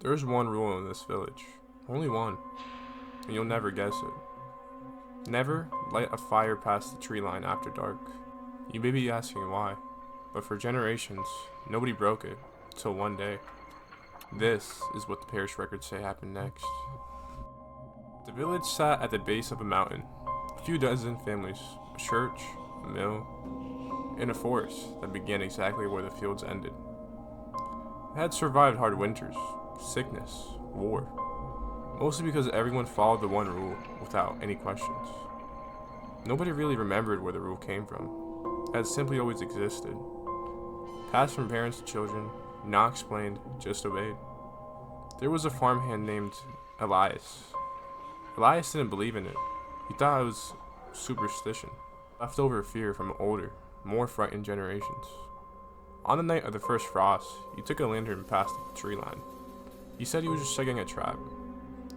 There's one rule in this village. Only one. And you'll never guess it. Never light a fire past the tree line after dark. You may be asking why, but for generations, nobody broke it, till one day. This is what the Parish Records say happened next. The village sat at the base of a mountain. A few dozen families, a church, a mill, and a forest that began exactly where the fields ended. It had survived hard winters, sickness, war, mostly because everyone followed the one rule without any questions. Nobody really remembered where the rule came from. It had simply always existed. Passed from parents to children, not explained, just obeyed. There was a farmhand named Elias. Elias didn't believe in it. He thought it was superstition, leftover fear from older, more frightened generations. On the night of the first frost, he took a lantern past the tree line. He said he was just checking a trap.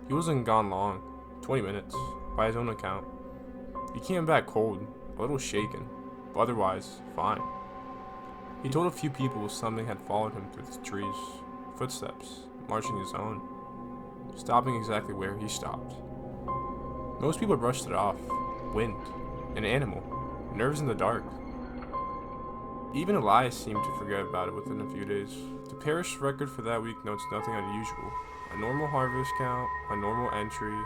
He wasn't gone long, 20 minutes, by his own account. He came back cold, a little shaken, but otherwise fine. He told a few people something had followed him through the trees, footsteps, marching his own, stopping exactly where he stopped. Most people brushed it off. Wind, an animal, nerves in the dark. Even Elias seemed to forget about it within a few days. The parish record for that week notes nothing unusual. A normal harvest count, a normal entry.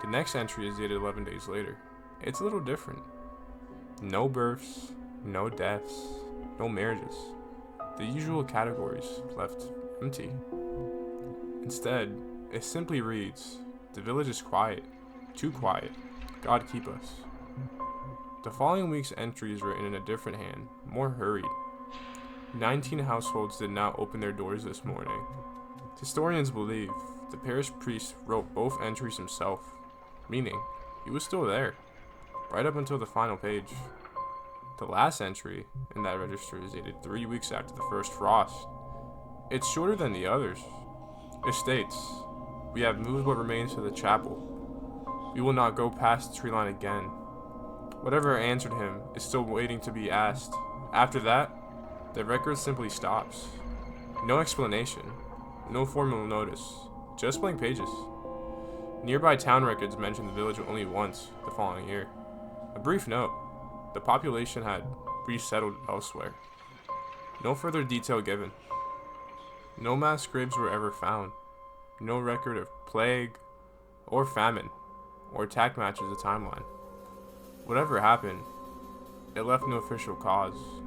The next entry is dated 11 days later. It's a little different. No births, no deaths, no marriages. The usual categories left empty. Instead, it simply reads, "The village is quiet, too quiet. God keep us." The following week's entry is written in a different hand, more hurried. 19 households did not open their doors this morning. Historians believe the parish priest wrote both entries himself, meaning he was still there, right up until the final page. The last entry in that register is dated 3 weeks after the first frost. It's shorter than the others. It states, "We have moved what remains to the chapel. We will not go past the tree line again." Whatever answered him is still waiting to be asked. After that, the record simply stops. No explanation, no formal notice, just blank pages. Nearby town records mention the village only once the following year. A brief note, the population had resettled elsewhere. No further detail given. No mass graves were ever found. No record of plague, or famine, or attack matches the timeline. Whatever happened, it left no official cause.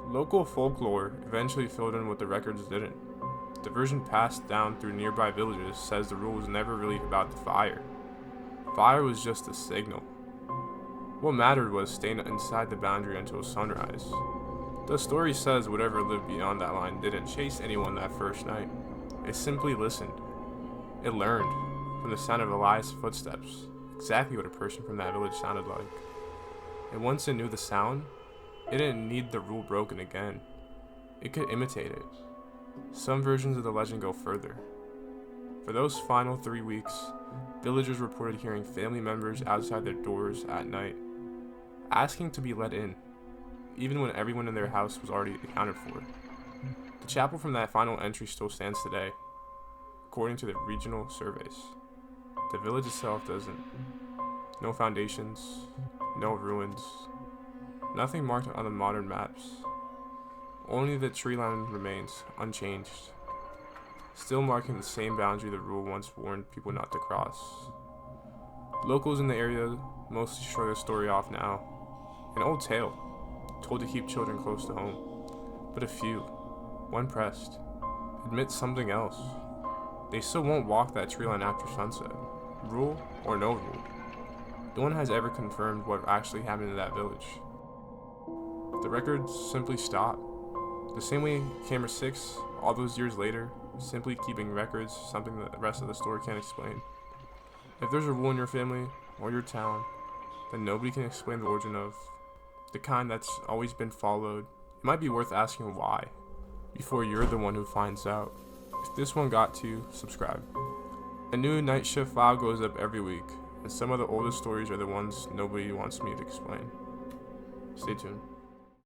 Local folklore eventually filled in what the records didn't. The version passed down through nearby villages says the rule was never really about the fire. Fire was just a signal. What mattered was staying inside the boundary until sunrise. The story says whatever lived beyond that line didn't chase anyone that first night. It simply listened. It learned, from the sound of Elias' footsteps, exactly what a person from that village sounded like. And once it knew the sound, it didn't need the rule broken again. It could imitate it. Some versions of the legend go further. For those final 3 weeks, villagers reported hearing family members outside their doors at night, asking to be let in, even when everyone in their house was already accounted for. The chapel from that final entry still stands today, according to the regional surveys. The village itself doesn't. No foundations, no ruins, nothing marked on the modern maps. Only the tree line remains unchanged, still marking the same boundary the rule once warned people not to cross. Locals in the area mostly shrug the story off now. An old tale, told to keep children close to home. But a few, when pressed, admit something else. They still won't walk that tree line after sunset, rule or no rule. No one has ever confirmed what actually happened in that village. The records simply stop. The same way Camera 6, all those years later, simply keeping records, something that the rest of the story can't explain. If there's a rule in your family or your town that nobody can explain the origin of, the kind that's always been followed, it might be worth asking why, before you're the one who finds out. If this one got to you, subscribe. A new night shift file goes up every week, and some of the oldest stories are the ones nobody wants me to explain. Stay tuned.